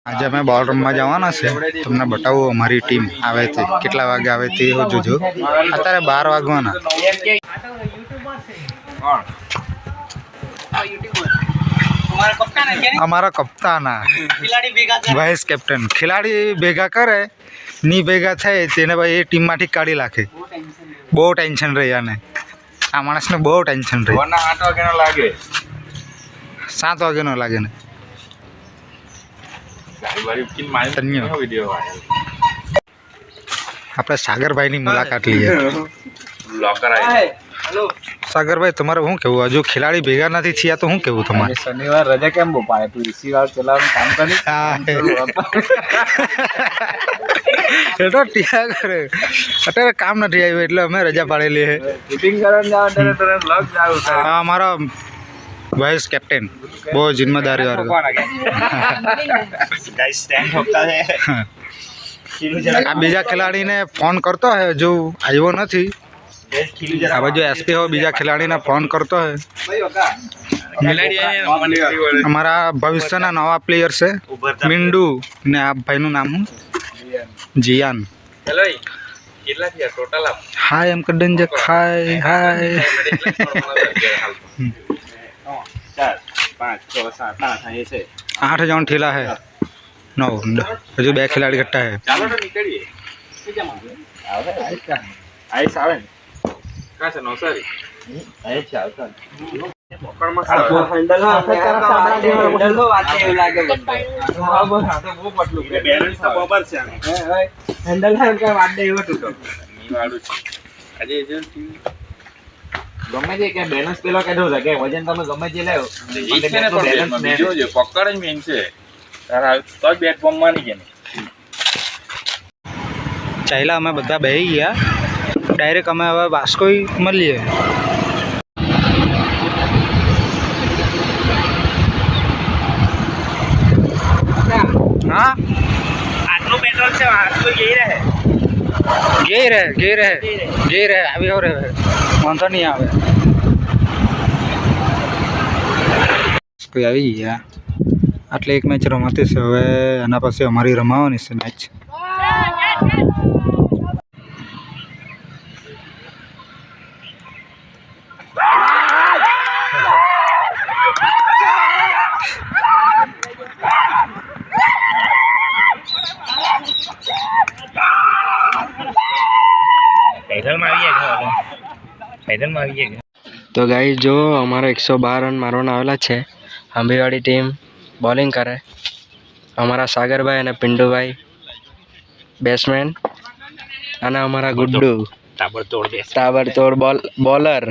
આજે અમે બોલ રમવા જવાના છે. તમને બતાવું અમારી ટીમ આવે છે, કેટલા વાગે આવે તે જોજો. અત્યારે 12 વાગવાના. અમારા કપ્તાન વાઇસ કેપ્ટન ખેલાડી ભેગા કરે ની ભેગા થાય તેને ભાઈ એ ટીમમાંથી કાઢી નાખે. બહુ ટેન્શન રહી આને. આ માણસને બહુ ટેન્શન રહી. 7 વાગ્યાનો લાગે ને. આપણે સાગરભાઈની મુલાકાત લઈએ. સાગરભાઈ તમારે શું કેવું? હજુ ખેલાડી ભેગા નથી થયા તો શું કેવું તમારે? શનિવાર રજા કેમ બપાડે? તું રિસીવર ચલાવવાનું કામ કરી તો ટીયા કરે. અત્યારે કામ નથી આવ્યું એટલે અમે રજા પાડેલી છે. શૂટિંગ કરવા જાવ ત્યારે લગ જાવ. હા, અમારા વાઇસ કેપ્ટન બહુ જિમ્મેદારી વાળો. આ બીજા ખેલાડીને ફોન કરતો હે, જો આવ્યો નથી. આ બાજુ એસપી હો બીજા ખેલાડીને ફોન કરતો હે. અમારા ભવિષ્યના નવા પ્લેયર છે મિંડુ ને આ ભાઈનું નામ શું? જીયાન. હાય એમ કરી દે. હાય હાય. 8 જણ ઠેલા હે. 9 હજુ 2 ખેલાડી ઘટ્ટા હે. ગમે તે કે બેલેન્સ પેલો કેડો છે કે વજન તમે ગમે જે લેવો પકડ જ મેન છે. તારા તો બેટ બોમ્બ માની કે ચાલ્યા અમે બધા બેસી ગયા. ડાયરેક્ટ અમે હવે વાસ્કોઈ મળીએ. હા, આટલું પેટ્રોલ છે વાસ્કો ગઈ રહે. આવી હો રે. વાંધો નહીં આવે. કોઈ આવી ગયા. આટલે એક મેચ રમાતી છે. હવે એના પાસે અમારી રમાવાની છે મેચ. તો ગાઈસ જો અમારા 112 રન મારવાના આવેલા છે. આંબીવાડી ટીમ બોલિંગ કરે. અમારા સાગરભાઈ અને પિન્ટુભાઈ બેટ્સમેન અને અમારા ગુડ્ડુ તાબડતોડ બોલર.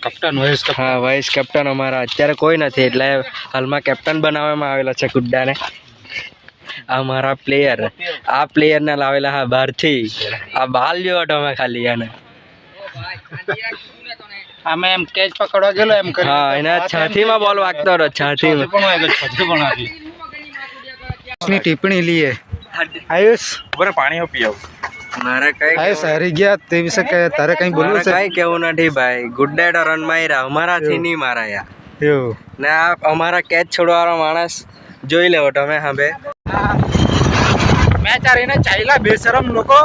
કપ્તાન હા, વાઇસ કેપ્ટન અમારા અત્યારે કોઈ નથી એટલે હાલમાં કેપ્ટન બનાવવામાં આવેલા છે ગુડ્ડાને. અમારા પ્લેયર આ પ્લેયરને લાવેલા હા બહારથી. આ બાલ જેવો તમે ખાલી એને. અમે એમ કેચ પકડવા ગયેલો એમ કરી. હા, એના છાતીમાં બોલ વાગતો હતો. છાતીમાં ની ટિપ્પણી લઈએ. આયુષ બરે પાણી પી આવ. મારે કઈ આયુષ હારી ગયા તે વિશે તારે કઈ બોલવું છે? કઈ કેવું નથી ભાઈ. ગુડ્ડા તો રન માર્યા, અમારાથી નહીં મારાયા. એવું ને આ અમારા કેચ છોડવાવાળો માણસ જોઈ લેવો તમે. હવે મેચ હારીને ચાલ્યા બેશરમ લોકો.